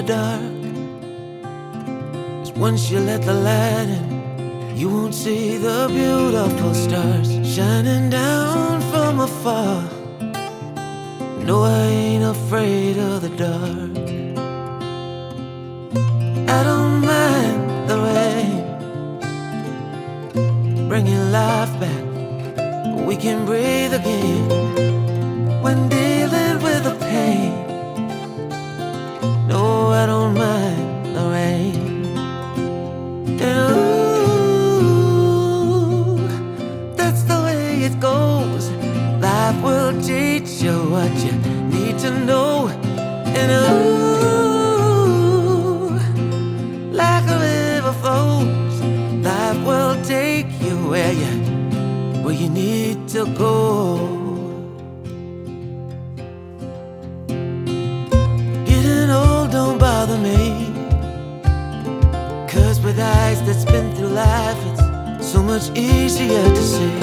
the dark. 'Cause once you let the light in, you won't see the beautiful stars shining down from afar. No, I ain't afraid of the dark. I don't mind the rain, bringing life back. We can breathe again when dealing with the pain. No, I don't mind the rain. And ooh, that's the way it goes. Life will teach you what you need to know. And ooh, like a river flows, life will take you where you need to go. Getting old don't bother me, 'cause with eyes that's been through life, it's so much easier to see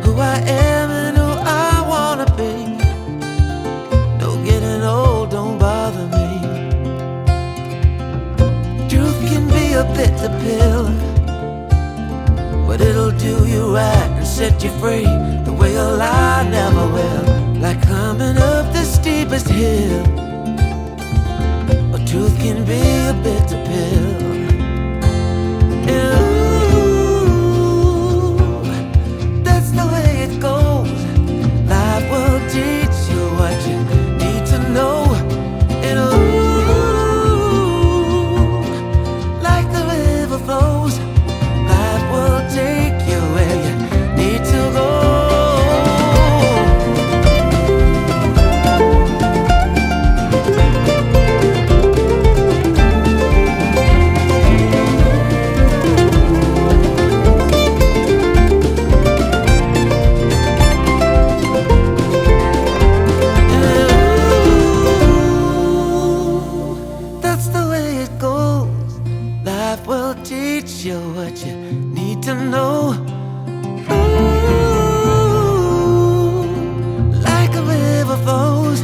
who I am and who I wanna be. No, getting old don't bother me. Truth can be a bitter pill, but it'll do you right and set you free the way a lie never will. Like climbing up the steepest hill, but truth can be a bitter pill. And ooh, that's the way it goes. Life will teach you what you need to know. And ooh, like the river flows, life will take you where you need to go. That's the way it goes. Life will teach you what you need to know. Ooh, like a river flows,